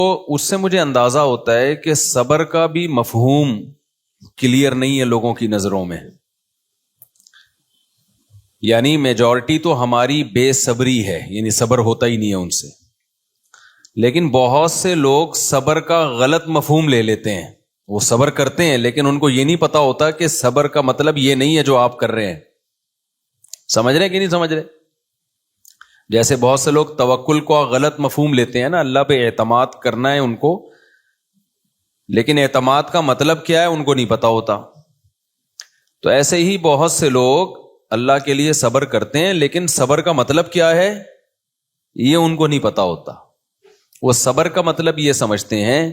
تو اس سے مجھے اندازہ ہوتا ہے کہ صبر کا بھی مفہوم کلیئر نہیں ہے لوگوں کی نظروں میں. یعنی میجورٹی تو ہماری بے صبری ہے، یعنی صبر ہوتا ہی نہیں ہے ان سے. لیکن بہت سے لوگ صبر کا غلط مفہوم لے لیتے ہیں. وہ صبر کرتے ہیں لیکن ان کو یہ نہیں پتا ہوتا کہ صبر کا مطلب یہ نہیں ہے جو آپ کر رہے ہیں. سمجھ رہے ہیں کہ نہیں سمجھ رہے؟ جیسے بہت سے لوگ توکل کو غلط مفہوم لیتے ہیں نا، اللہ پہ اعتماد کرنا ہے ان کو، لیکن اعتماد کا مطلب کیا ہے ان کو نہیں پتا ہوتا. تو ایسے ہی بہت سے لوگ اللہ کے لیے صبر کرتے ہیں لیکن صبر کا مطلب کیا ہے یہ ان کو نہیں پتا ہوتا. وہ صبر کا مطلب یہ سمجھتے ہیں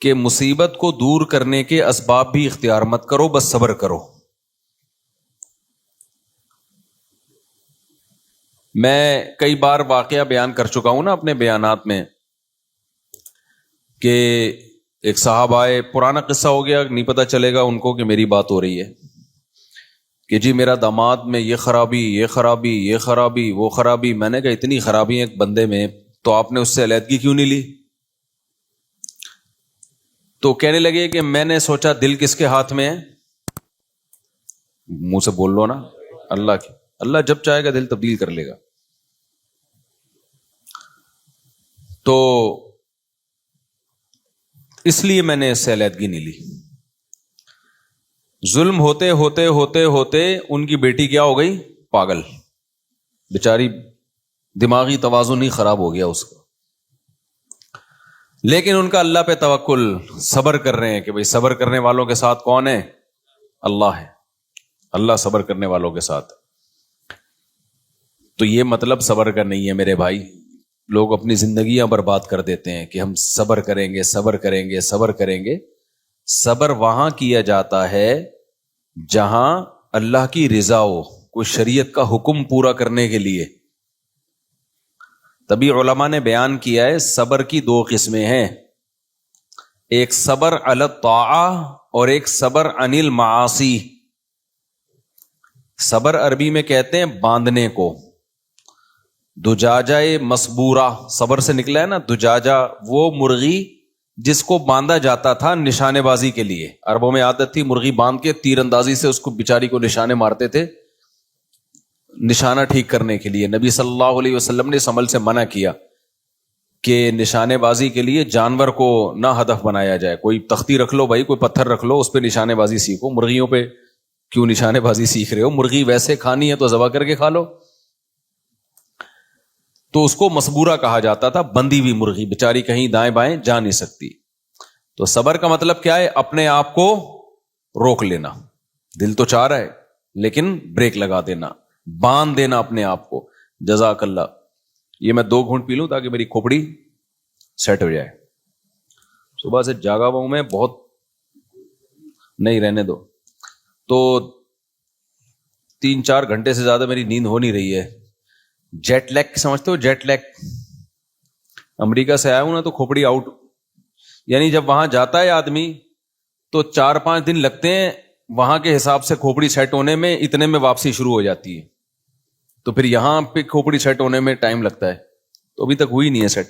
کہ مصیبت کو دور کرنے کے اسباب بھی اختیار مت کرو، بس صبر کرو. میں کئی بار واقعہ بیان کر چکا ہوں نا اپنے بیانات میں کہ ایک صاحب آئے، پرانا قصہ ہو گیا، نہیں پتا چلے گا ان کو کہ میری بات ہو رہی ہے، کہ جی میرا داماد میں یہ خرابی یہ خرابی یہ خرابی وہ خرابی. میں نے کہا اتنی خرابی ایک بندے میں تو آپ نے اس سے علیحدگی کیوں نہیں لی؟ تو کہنے لگے کہ میں نے سوچا دل کس کے ہاتھ میں ہے. منہ سے بول لو نا، اللہ کی. اللہ جب چاہے گا دل تبدیل کر لے گا. تو اس لیے میں نے اس سے علیحدگی نہیں لی. ظلم ہوتے ہوتے ہوتے ہوتے ان کی بیٹی کیا ہو گئی؟ پاگل. بیچاری دماغی توازن ہی خراب ہو گیا اس کا. لیکن ان کا اللہ پہ توکل، صبر کر رہے ہیں کہ بھئی صبر کرنے والوں کے ساتھ کون ہے؟ اللہ ہے. اللہ صبر کرنے والوں کے ساتھ. تو یہ مطلب صبر کا نہیں ہے میرے بھائی. لوگ اپنی زندگیاں برباد کر دیتے ہیں کہ ہم صبر کریں گے صبر کریں گے صبر کریں گے. صبر وہاں کیا جاتا ہے جہاں اللہ کی رضا ہو، کوئی شریعت کا حکم پورا کرنے کے لیے. تبھی علماء نے بیان کیا ہے صبر کی دو قسمیں ہیں، ایک صبر علی الطاعہ اور ایک صبر عن المعاصی. صبر عربی میں کہتے ہیں باندھنے کو. دجاجہ مسبورہ صبر سے نکلا ہے نا. دجاجہ وہ مرغی جس کو باندھا جاتا تھا نشانے بازی کے لیے. عربوں میں عادت تھی مرغی باندھ کے تیر اندازی سے اس کو بیچاری کو نشانے مارتے تھے نشانہ ٹھیک کرنے کے لیے. نبی صلی اللہ علیہ وسلم نے اس عمل سے منع کیا کہ نشانے بازی کے لیے جانور کو نہ ہدف بنایا جائے. کوئی تختی رکھ لو بھائی، کوئی پتھر رکھ لو، اس پہ نشانے بازی سیکھو. مرغیوں پہ کیوں نشانے بازی سیکھ رہے ہو؟ مرغی ویسے کھانی ہے تو ذبح کر کے کھا لو. تو اس کو مسبورہ کہا جاتا تھا، بندھی ہوئی مرغی، بیچاری کہیں دائیں بائیں جا نہیں سکتی. تو صبر کا مطلب کیا ہے؟ اپنے آپ کو روک لینا. دل تو چاہ رہا ہے لیکن بریک لگا دینا، باندھ دینا اپنے آپ کو. جزاک اللہ. یہ میں 2 گھونٹ پی لوں تاکہ میری کھوپڑی سیٹ ہو جائے. صبح سے جاگا ہوا ہوں میں بہت. نہیں رہنے دو. تو 3-4 گھنٹے سے زیادہ میری نیند ہو نہیں رہی ہے. جیٹ لیگ سمجھتے ہو؟ Jet league. امریکہ سے آیا ہوں نا تو کھوپڑی آؤٹ. یعنی جب وہاں جاتا ہے آدمی تو 4-5 دن لگتے ہیں وہاں کے حساب سے کھوپڑی سیٹ ہونے میں، اتنے میں واپسی شروع ہو جاتی ہے. تو پھر یہاں پہ کھوپڑی سیٹ ہونے میں ٹائم لگتا ہے. تو ابھی تک ہوئی نہیں ہے سیٹ.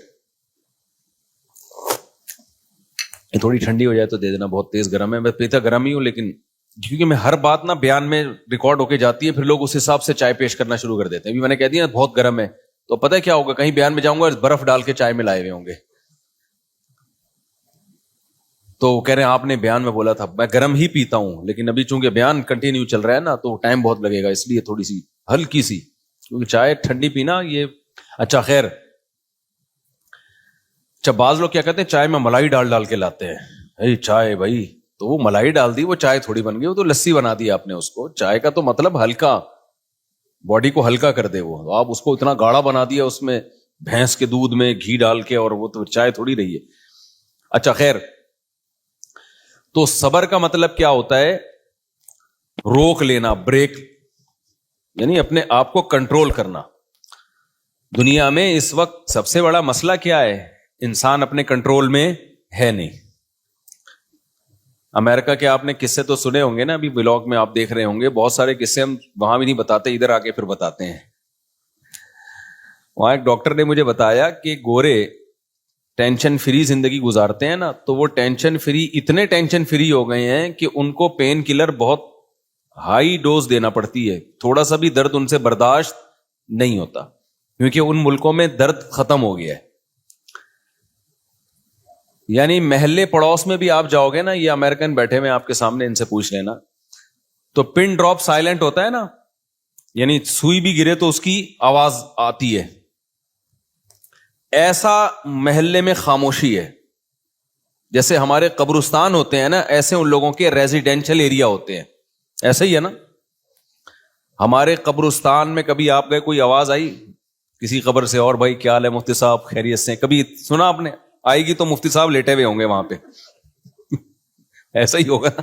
تھوڑی ٹھنڈی ہو جائے تو دے دینا، بہت تیز گرم ہے. میں پیتا گرم ہی ہوں لیکن کیونکہ میں ہر بات نا بیان میں ریکارڈ ہو کے جاتی ہے، پھر لوگ اس حساب سے چائے پیش کرنا شروع کر دیتے ہیں. ابھی میں نے کہہ دیا بہت گرم ہے تو پتہ ہے کیا ہوگا؟ کہیں بیان میں جاؤں گا برف ڈال کے چائے میں لائے ہوئے ہوں گے. تو کہہ رہے ہیں آپ نے بیان میں بولا تھا. میں گرم ہی پیتا ہوں لیکن ابھی چونکہ بیان کنٹینیو چل رہا ہے نا تو ٹائم بہت لگے گا، اس لیے تھوڑی سی ہلکی سی، کیونکہ چائے ٹھنڈی پینا یہ اچھا. خیر، جب بعض لوگ کیا کہتے ہیں چائے میں ملائی ڈال کے لاتے ہیں. چائے بھائی تو وہ ملائی ڈال دی، وہ چائے تھوڑی بن گئی، وہ تو لسی بنا دی آپ نے اس کو. چائے کا تو مطلب ہلکا، باڈی کو ہلکا کر دے. وہ آپ اس کو اتنا گاڑھا بنا دیا اس میں بھینس کے دودھ میں گھی ڈال کے، اور وہ تو چائے تھوڑی رہی ہے. اچھا خیر، تو صبر کا مطلب کیا ہوتا ہے؟ روک لینا، بریک، یعنی اپنے آپ کو کنٹرول کرنا. دنیا میں اس وقت سب سے بڑا مسئلہ کیا ہے؟ انسان اپنے کنٹرول میں ہے نہیں. امریکہ کے آپ نے قصے تو سنے ہوں گے نا، ابھی بلاگ میں آپ دیکھ رہے ہوں گے بہت سارے قصے. ہم وہاں بھی نہیں بتاتے، ادھر آ کے پھر بتاتے ہیں. وہاں ایک ڈاکٹر نے مجھے بتایا کہ گورے ٹینشن فری زندگی گزارتے ہیں نا, تو وہ ٹینشن فری, اتنے ٹینشن فری ہو گئے ہیں کہ ان کو پین کلر بہت ہائی ڈوز دینا پڑتی ہے, تھوڑا سا بھی درد ان سے برداشت نہیں ہوتا, کیونکہ ان ملکوں میں درد ختم ہو گیا ہے. یعنی محلے پڑوس میں بھی آپ جاؤ گے نا, یہ امریکن بیٹھے ہوئے آپ کے سامنے, ان سے پوچھ لینا, تو پن ڈراپ سائلنٹ ہوتا ہے نا, یعنی سوئی بھی گرے تو اس کی آواز آتی ہے, ایسا محلے میں خاموشی ہے. جیسے ہمارے قبرستان ہوتے ہیں نا, ایسے ان لوگوں کے ریزیڈینشل ایریا ہوتے ہیں, ایسا ہی ہے نا. ہمارے قبرستان میں کبھی آپ گئے, کوئی آواز آئی کسی قبر سے, اور بھائی کیا حال ہے مفتی صاحب, خیریت سے, کبھی سنا آپ نے؟ آئے گی تو مفتی صاحب لیٹے ہوئے ہوں گے وہاں پہ ایسا ہی ہوگا نا.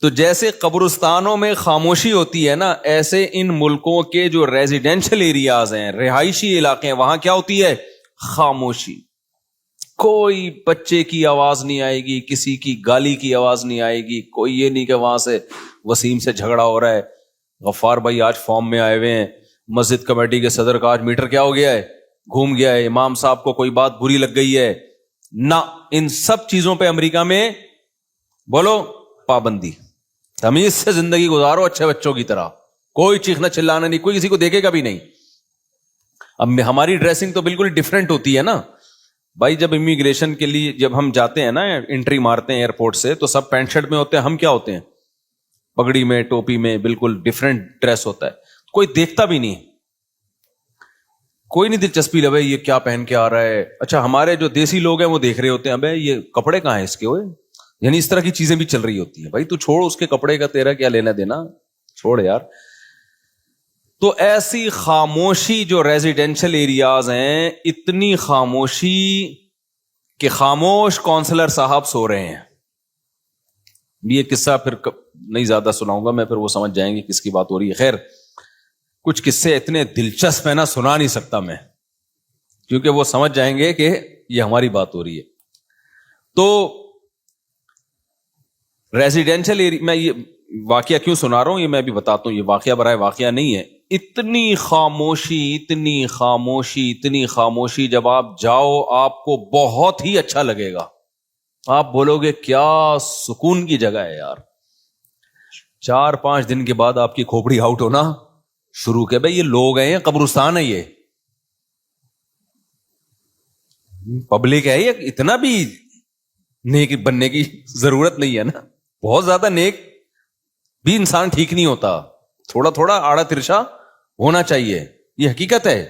تو جیسے قبرستانوں میں خاموشی ہوتی ہے نا, ایسے ان ملکوں کے جو ریزیڈینشل ایریاز ہیں, رہائشی علاقے ہیں, وہاں کیا ہوتی ہے؟ خاموشی. کوئی بچے کی آواز نہیں آئے گی, کسی کی گالی کی آواز نہیں آئے گی, کوئی یہ نہیں کہ وہاں سے وسیم سے جھگڑا ہو رہا ہے, غفار بھائی آج فارم میں آئے ہوئے ہیں, مسجد کمیٹی کے صدر کا آج میٹر کیا ہو گیا ہے, گھوم گیا ہے, امام صاحب کو کوئی بات بری لگ گئی ہے. نہ, ان سب چیزوں پہ امریکہ میں بولو پابندی. تمیز سے زندگی گزارو اچھے بچوں کی طرح, کوئی چیخنا چلانا نہیں, کوئی کسی کو دیکھے گا بھی نہیں. اب ہماری ڈریسنگ تو بالکل ڈیفرنٹ ہوتی ہے نا بھائی. جب امیگریشن کے لیے جب ہم جاتے ہیں نا, انٹری مارتے ہیں ایئرپورٹ سے, تو سب پینٹ شرٹ میں ہوتے ہیں, ہم کیا ہوتے ہیں؟ پگڑی میں, ٹوپی میں, بالکل ڈیفرنٹ ڈریس ہوتا ہے. کوئی دیکھتا بھی نہیں, کوئی نہیں دلچسپی لے بھائی یہ کیا پہن کے آ رہا ہے. اچھا ہمارے جو دیسی لوگ ہیں وہ دیکھ رہے ہوتے ہیں, ابے یہ کپڑے کہاں ہیں اس کے, ہوئے یعنی اس طرح کی چیزیں بھی چل رہی ہوتی ہیں. بھائی تو چھوڑ اس کے کپڑے کا, تیرا کیا لینا دینا, چھوڑ یار. تو ایسی خاموشی جو ریزیڈینشل ایریاز ہیں, اتنی خاموشی کہ خاموش کونسلر صاحب سو رہے ہیں. یہ قصہ پھر نہیں زیادہ سناؤں گا میں, پھر وہ سمجھ جائیں گے کس کی بات ہو رہی ہے. خیر, کچھ قصے اتنے دلچسپ ہیں نا, سنا نہیں سکتا میں, کیونکہ وہ سمجھ جائیں گے کہ یہ ہماری بات ہو رہی ہے. تو ریزیڈینشل ایریا, میں یہ واقعہ کیوں سنا رہا ہوں یہ میں بھی بتاتا ہوں, یہ واقعہ برائے واقعہ نہیں ہے. اتنی خاموشی, اتنی خاموشی, اتنی خاموشی, جب آپ جاؤ آپ کو بہت ہی اچھا لگے گا. آپ بولو گے کیا سکون کی جگہ ہے یار. 4-5 دن کے بعد آپ کی کھوپڑی آؤٹ ہونا شروع کہ بھائی یہ لوگ ہیں, قبرستان ہے, یہ پبلک ہے, یہ اتنا بھی نیک بننے کی ضرورت نہیں ہے نا. بہت زیادہ نیک بھی انسان ٹھیک نہیں ہوتا, تھوڑا تھوڑا آڑا ترشا ہونا چاہیے, یہ حقیقت ہے.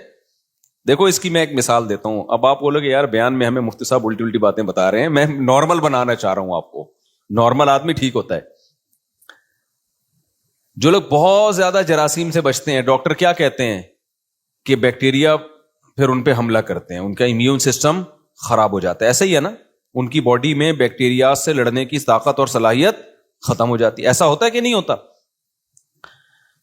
دیکھو اس کی میں ایک مثال دیتا ہوں. اب آپ بولو گے یار بیان میں ہمیں مفتی صاحب الٹی الٹی باتیں بتا رہے ہیں, میں نارمل بنانا چاہ رہا ہوں آپ کو. نارمل آدمی ٹھیک ہوتا ہے. جو لوگ بہت زیادہ جراثیم سے بچتے ہیں, ڈاکٹر کیا کہتے ہیں کہ بیکٹیریا پھر ان پہ حملہ کرتے ہیں, ان کا امیون سسٹم خراب ہو جاتا ہے. ایسا ہی ہے نا, ان کی باڈی میں بیکٹیریا سے لڑنے کی طاقت اور صلاحیت ختم ہو جاتی ہے. ایسا ہوتا ہے کہ نہیں ہوتا؟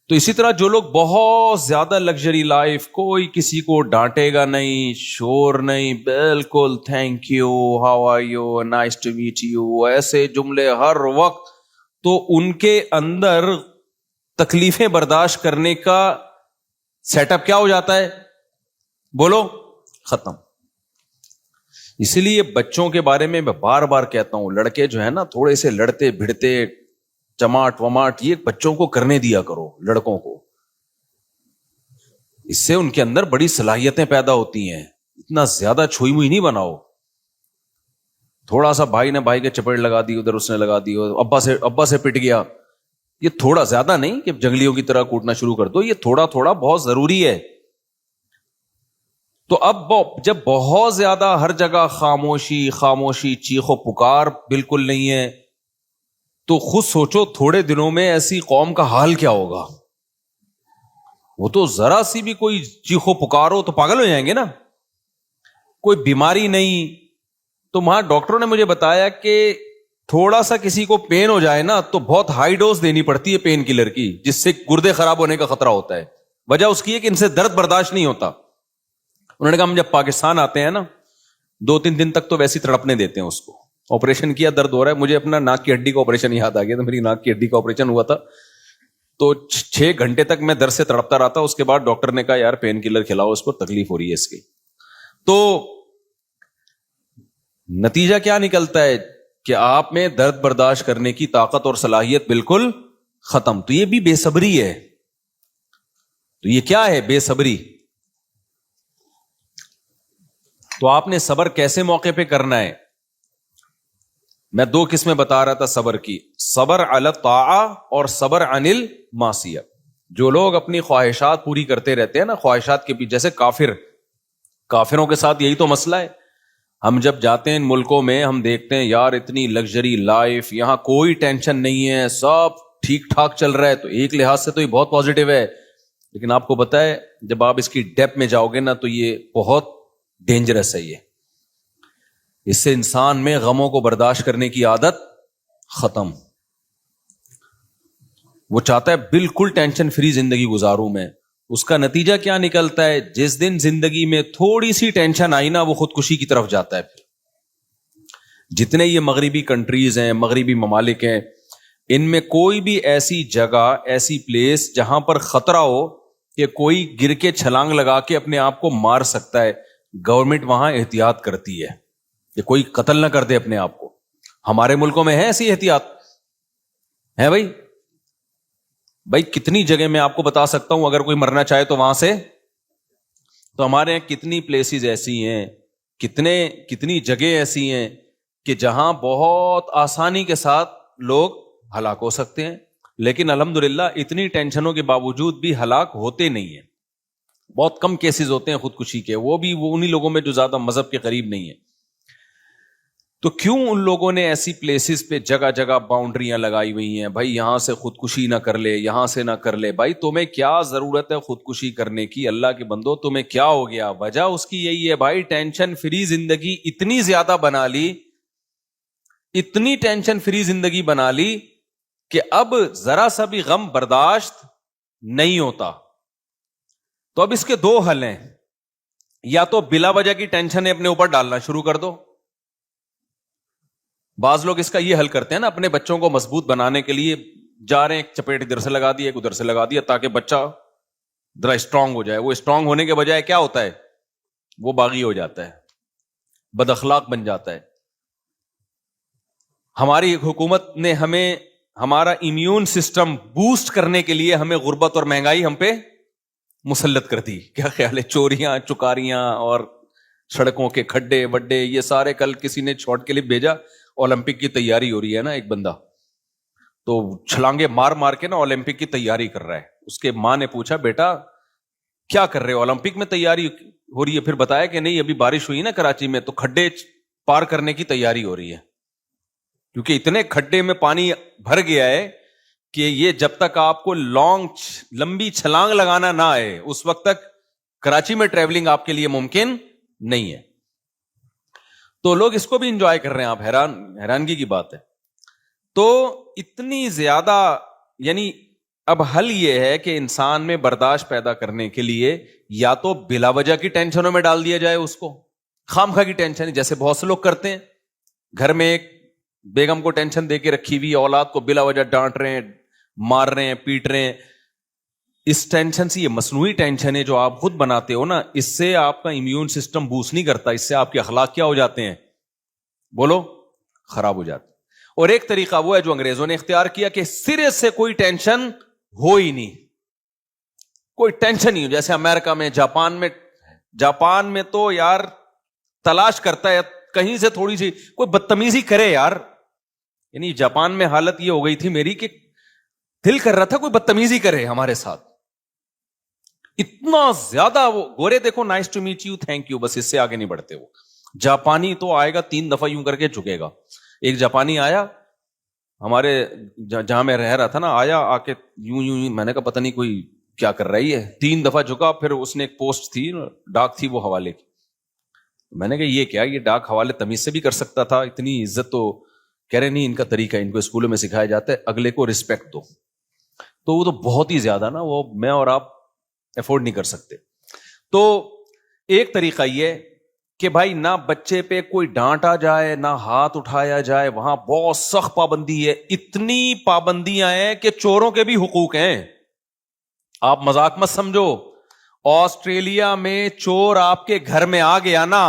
تو اسی طرح جو لوگ بہت زیادہ لگژری لائف, کوئی کسی کو ڈانٹے گا نہیں, شور نہیں, بالکل thank you, how are you, nice to meet you, ایسے جملے ہر وقت, تو ان کے اندر تکلیفیں برداشت کرنے کا سیٹ اپ کیا ہو جاتا ہے؟ بولو, ختم. اسی لیے بچوں کے بارے میں بار بار کہتا ہوں, لڑکے جو ہے نا تھوڑے سے لڑتے بھڑتے, چماٹ وماٹ, یہ بچوں کو کرنے دیا کرو, لڑکوں کو. اس سے ان کے اندر بڑی صلاحیتیں پیدا ہوتی ہیں. اتنا زیادہ چھوئی موئی نہیں بناؤ. تھوڑا سا بھائی نے بھائی کے چپیٹ لگا دی, ادھر اس نے لگا دی, ابا سے پٹ گیا, یہ تھوڑا زیادہ نہیں کہ جنگلیوں کی طرح کوٹنا شروع کر دو, یہ تھوڑا تھوڑا بہت ضروری ہے. تو اب جب بہت زیادہ ہر جگہ خاموشی خاموشی, چیخ و پکار بالکل نہیں ہے, تو خود سوچو تھوڑے دنوں میں ایسی قوم کا حال کیا ہوگا. وہ تو ذرا سی بھی کوئی چیخو پکارو تو پاگل ہو جائیں گے نا. کوئی بیماری نہیں, تو وہاں ڈاکٹروں نے مجھے بتایا کہ تھوڑا سا کسی کو پین ہو جائے نا تو بہت ہائی ڈوز دینی پڑتی ہے پین کلر کی, جس سے گردے خراب ہونے کا خطرہ ہوتا ہے. وجہ اس کی ہے کہ ان سے درد برداشت نہیں ہوتا. انہوں نے کہا ہم جب پاکستان آتے ہیں نا 2-3 دن تک تو ویسے تڑپنے دیتے ہیں اس کو. آپریشن کیا, درد ہو رہا ہے, مجھے اپنا ناک کی ہڈی کا آپریشن یاد آ گیا. تو میری ناک کی ہڈی کا آپریشن ہوا تھا, تو 6 گھنٹے تک میں درد سے تڑپتا رہا تھا. اس کے بعد ڈاکٹر نے کہا یار پین کلر کھلاؤ, اس کو تکلیف ہو رہی ہے اس کی. تو نتیجہ کیا نکلتا ہے کہ آپ میں درد برداشت کرنے کی طاقت اور صلاحیت بالکل ختم. تو یہ بھی بے صبری ہے. تو یہ کیا ہے؟ بے صبری. تو آپ نے صبر کیسے موقع پہ کرنا ہے؟ میں 2 قسمیں بتا رہا تھا صبر کی، صبر علی الطاعہ اور صبر عن المعصیہ. جو لوگ اپنی خواہشات پوری کرتے رہتے ہیں نا، خواہشات کے پیچھے، جیسے کافروں کے ساتھ یہی تو مسئلہ ہے. ہم جب جاتے ہیں ان ملکوں میں، ہم دیکھتے ہیں یار اتنی لگژری لائف، یہاں کوئی ٹینشن نہیں ہے، سب ٹھیک ٹھاک چل رہا ہے. تو ایک لحاظ سے تو یہ بہت پازیٹو ہے، لیکن آپ کو پتا ہے جب آپ اس کی ڈیپ میں جاؤ گے نا تو یہ بہت ڈینجرس ہے. اس سے انسان میں غموں کو برداشت کرنے کی عادت ختم. وہ چاہتا ہے بالکل ٹینشن فری زندگی گزاروں میں. اس کا نتیجہ کیا نکلتا ہے؟ جس دن زندگی میں تھوڑی سی ٹینشن آئی نا، وہ خودکشی کی طرف جاتا ہے. جتنے یہ مغربی کنٹریز ہیں، مغربی ممالک ہیں، ان میں کوئی بھی ایسی جگہ، ایسی پلیس جہاں پر خطرہ ہو کہ کوئی گر کے چھلانگ لگا کے اپنے آپ کو مار سکتا ہے، گورنمنٹ وہاں احتیاط کرتی ہے کہ کوئی قتل نہ کر دے اپنے آپ کو. ہمارے ملکوں میں ہے ایسی احتیاط؟ ہے بھائی کتنی جگہ میں آپ کو بتا سکتا ہوں، اگر کوئی مرنا چاہے تو وہاں سے. تو ہمارے یہاں کتنی پلیسز ایسی ہیں، کتنی جگہ ایسی ہیں کہ جہاں بہت آسانی کے ساتھ لوگ ہلاک ہو سکتے ہیں، لیکن الحمدللہ اتنی ٹینشنوں کے باوجود بھی ہلاک ہوتے نہیں ہیں. بہت کم کیسز ہوتے ہیں خودکشی کے، وہ بھی انہی لوگوں میں جو زیادہ مذہب کے قریب نہیں ہیں. تو کیوں ان لوگوں نے ایسی پلیسز پہ جگہ جگہ باؤنڈریاں لگائی ہوئی ہیں؟ بھائی یہاں سے خودکشی نہ کر لے، یہاں سے نہ کر لے. بھائی تمہیں کیا ضرورت ہے خودکشی کرنے کی؟ اللہ کے بندو تمہیں کیا ہو گیا؟ وجہ اس کی یہی ہے بھائی، ٹینشن فری زندگی اتنی زیادہ بنا لی، اتنی ٹینشن فری زندگی بنا لی کہ اب ذرا سا بھی غم برداشت نہیں ہوتا. تو اب اس کے 2 حل ہیں. یا تو بلا وجہ کی ٹینشن اپنے اوپر ڈالنا شروع کر دو. بعض لوگ اس کا یہ حل کرتے ہیں نا، اپنے بچوں کو مضبوط بنانے کے لیے جا رہے ہیں، ایک چپیٹ ادھر سے لگا دیا، ایک ادھر سے لگا دیا، تاکہ بچہ ذرا اسٹرانگ ہو جائے. وہ اسٹرانگ ہونے کے بجائے کیا ہوتا ہے؟ وہ باغی ہو جاتا ہے، بد اخلاق بن جاتا ہے. ہماری حکومت نے ہمیں ہمارا امیون سسٹم بوسٹ کرنے کے لیے ہمیں غربت اور مہنگائی ہم پہ مسلط کر دی. کیا خیال ہے؟ چوریاں چکاریاں اور سڑکوں کے کھڈے وڈے، یہ سارے. کل کسی نے شارٹ کلپ بھیجا، اولمپک کی تیاری ہو رہی ہے نا، ایک بندہ تو چھلانگے مار مار کے نا اولمپک کی تیاری کر رہا ہے. اس کے ماں نے پوچھا بیٹا کیا کر رہے ہو؟ اولمپک میں تیاری ہو رہی ہے. پھر بتایا کہ نہیں ابھی بارش ہوئی نا کراچی میں، تو کھڈے پار کرنے کی تیاری ہو رہی ہے، کیونکہ اتنے کھڈے میں پانی بھر گیا ہے کہ یہ جب تک آپ کو لمبی چھلانگ لگانا نہ آئے اس وقت تک کراچی میں ٹریولنگ آپ کے لیے ممکن نہیں ہے. تو لوگ اس کو بھی انجوائے کر رہے ہیں. آپ حیرانگی کی بات ہے. تو اتنی زیادہ، یعنی اب حل یہ ہے کہ انسان میں برداشت پیدا کرنے کے لیے یا تو بلا وجہ کی ٹینشنوں میں ڈال دیا جائے اس کو، خام خواہ کی ٹینشن، جیسے بہت سے لوگ کرتے ہیں. گھر میں ایک بیگم کو ٹینشن دے کے رکھی ہوئی، اولاد کو بلا وجہ ڈانٹ رہے ہیں، مار رہے ہیں، پیٹ رہے ہیں. اس ٹینشن سے، یہ مصنوعی ٹینشن ہے جو آپ خود بناتے ہو نا، اس سے آپ کا امیون سسٹم بوسٹ نہیں کرتا، اس سے آپ کے اخلاق کیا ہو جاتے ہیں؟ بولو، خراب ہو جاتے. اور ایک طریقہ وہ ہے جو انگریزوں نے اختیار کیا کہ سرے سے کوئی ٹینشن ہو ہی نہیں، کوئی ٹینشن نہیں ہو. جیسے امریکہ میں، جاپان میں تو یار تلاش کرتا ہے کہیں سے تھوڑی سی کوئی بدتمیزی کرے یار. یعنی جاپان میں حالت یہ ہو گئی تھی میری کہ دل کر رہا تھا کوئی بدتمیزی کرے ہمارے ساتھ. اتنا زیادہ وہ گورے دیکھو، nice to meet you, thank you, بس اس سے آگے نہیں بڑھتے. وہ جاپانی تو آئے گا 3 دفعہ یوں کر کے جھکے گا. ایک جاپانی آیا ہمارے جہاں میں رہ رہا تھا نا، آیا آ کے یوں، میں نے کہا پتہ نہیں کوئی کیا کر رہی ہے. 3 دفعہ جھکا. پھر اس نے ایک پوسٹ تھی، ڈاک تھی وہ حوالے کی. میں نے کہا یہ کیا، یہ ڈاک حوالے تمیز سے بھی کر سکتا تھا، اتنی عزت. تو کہہ رہے نہیں، ان کا طریقہ ہے، ان کو اسکولوں میں سکھایا جاتا ہے اگلے کو رسپیکٹ دو. تو وہ تو بہت ہی زیادہ نا، وہ میں اور آپ افورڈ نہیں کر سکتے. تو ایک طریقہ یہ کہ بھائی نہ بچے پہ کوئی ڈانٹا جائے، نہ ہاتھ اٹھایا جائے. وہاں بہت سخت پابندی ہے، اتنی پابندیاں ہیں کہ چوروں کے بھی حقوق ہیں. آپ مذاق مت سمجھو. آسٹریلیا میں چور آپ کے گھر میں آ گیا نا،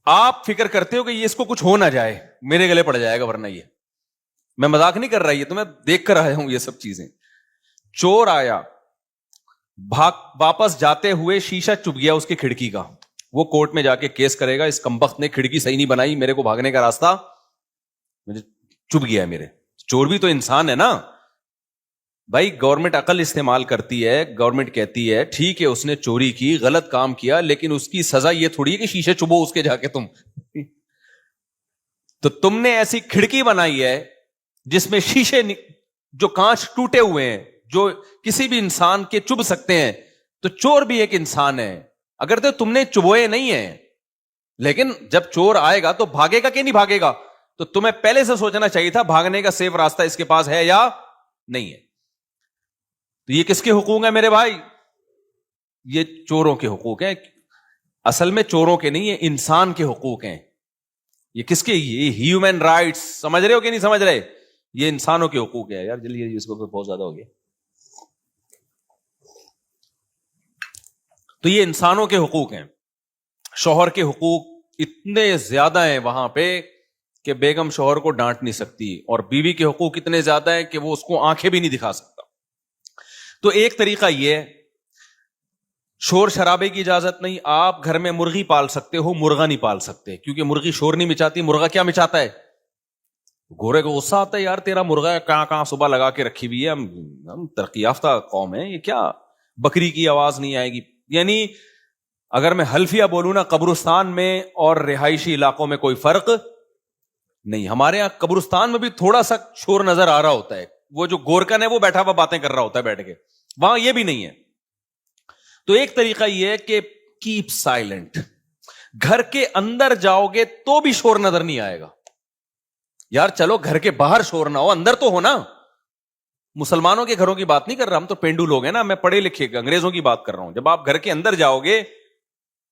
آپ فکر کرتے ہو کہ یہ اس کو کچھ ہو نہ جائے, میرے گلے پڑ جائے گا ورنہ یہ. میں مذاق نہیں کر رہا, یہ تو میں دیکھ کر آیا ہوں یہ سب چیزیں. چور آیا, واپس جاتے ہوئے شیشہ چپ گیا اس کی کھڑکی کا, وہ کورٹ میں جا کے کیس کرے گا, اس کمبخت نے کھڑکی صحیح نہیں بنائی, میرے کو بھاگنے کا راستہ مجھے چپ گیا میرے. چور بھی تو انسان ہے نا بھائی. گورنمنٹ عقل استعمال کرتی ہے, گورنمنٹ کہتی ہے ٹھیک ہے اس نے چوری کی, غلط کام کیا, لیکن اس کی سزا یہ تھوڑی ہے کہ شیشے چبو اس کے جا کے تم. تو تم نے ایسی کھڑکی بنائی ہے جس میں شیشے جو کانچ ٹوٹے ہوئے ہیں, جو کسی بھی انسان کے چبھ سکتے ہیں. تو چور بھی ایک انسان ہے, اگر تو تم نے چبوئے نہیں ہیں, لیکن جب چور آئے گا تو بھاگے گا کہ نہیں بھاگے گا, تو تمہیں پہلے سے سوچنا چاہیے تھا بھاگنے کا سیف راستہ اس کے پاس ہے یا نہیں ہے. تو یہ کس کے حقوق ہیں میرے بھائی؟ یہ چوروں کے حقوق ہیں. اصل میں چوروں کے نہیں, یہ انسان کے حقوق ہیں. یہ کس کے؟ یہ ہیومن رائٹس. سمجھ رہے ہو کہ نہیں سمجھ رہے؟ یہ انسانوں کے حقوق ہیں. یار جلدی اس کو بہت زیادہ ہو گیا. تو یہ انسانوں کے حقوق ہیں. شوہر کے حقوق اتنے زیادہ ہیں وہاں پہ کہ بیگم شوہر کو ڈانٹ نہیں سکتی, اور بیوی کے حقوق اتنے زیادہ ہیں کہ وہ اس کو آنکھیں بھی نہیں دکھا سکتا. تو ایک طریقہ یہ ہے, شور شرابے کی اجازت نہیں. آپ گھر میں مرغی پال سکتے ہو, مرغا نہیں پال سکتے, کیونکہ مرغی شور نہیں مچاتی. مرغا کیا مچاتا ہے؟ گورے کو غصہ آتا ہے, یار تیرا مرغا کہاں صبح لگا کے رکھی ہوئی ہے, ہم ترقی یافتہ قوم ہے, یہ کیا بکری کی آواز نہیں آئے گی. یعنی اگر میں حلفیہ بولوں نا, قبرستان میں اور رہائشی علاقوں میں کوئی فرق نہیں. ہمارے یہاں قبرستان میں بھی تھوڑا سا شور نظر آ رہا ہوتا ہے, وہ جو گورکن ہے وہ بیٹھا ہوا باتیں کر رہا ہوتا ہے بیٹھ کے, وہاں یہ بھی نہیں ہے. تو ایک طریقہ یہ ہے کہ کیپ سائلنٹ. گھر کے اندر جاؤ گے تو بھی شور نظر نہیں آئے گا. یار چلو گھر کے باہر شور نہ ہو, اندر تو ہو نا. مسلمانوں کے گھروں کی بات نہیں کر رہا, ہم تو پینڈو لوگ ہیں نا, میں پڑھے لکھے انگریزوں کی بات کر رہا ہوں. جب آپ گھر کے اندر جاؤ گے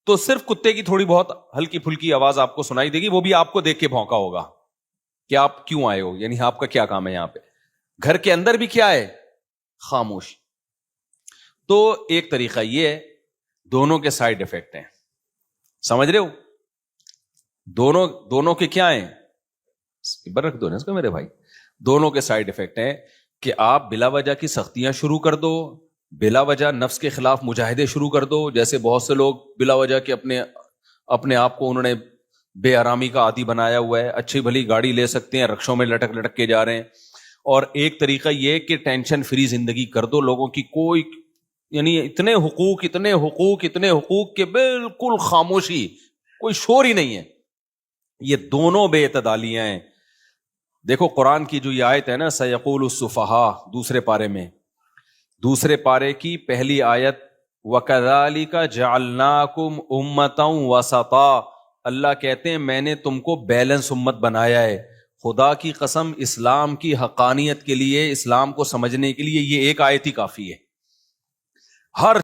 تو صرف کتے کی تھوڑی بہت ہلکی پھلکی آواز آپ کو سنائی دے گی, وہ بھی آپ کو دیکھ کے بھونکا ہوگا کہ آپ کیوں آئے ہو, یعنی آپ کا کیا کام ہے یہاں پہ. گھر کے اندر بھی کیا ہے؟ خاموش. تو ایک طریقہ یہ ہے, دونوں کے سائیڈ افیکٹ ہیں, سمجھ رہے ہو؟ دونوں کے کیا ہیں؟ رکھ دو نا اس کو میرے بھائی. دونوں کے سائیڈ افیکٹ ہیں کہ آپ بلا وجہ کی سختیاں شروع کر دو, بلا وجہ نفس کے خلاف مجاہدے شروع کر دو. جیسے بہت سے لوگ بلا وجہ کے اپنے آپ کو انہوں نے بے آرامی کا عادی بنایا ہوا ہے. اچھی بھلی گاڑی لے سکتے ہیں, رکشوں میں لٹک لٹک کے جا رہے ہیں. اور ایک طریقہ یہ کہ ٹینشن فری زندگی کر دو. لوگوں کی کوئی یعنی اتنے حقوق کہ بالکل خاموشی, کوئی شور ہی نہیں ہے. یہ دونوں بے اعتدالیاں ہیں. دیکھو قرآن کی جو یہ آیت ہے نا, سیقول السفہاء, دوسرے پارے کی پہلی آیت, وَكَذَلِكَ جَعَلْنَاكُمْ أُمَّةً وَسَطًا, اللہ کہتے ہیں میں نے تم کو بیلنس امت بنایا ہے. خدا کی قسم اسلام کی حقانیت کے لیے, اسلام کو سمجھنے کے لیے یہ ایک آیت ہی کافی ہے. ہر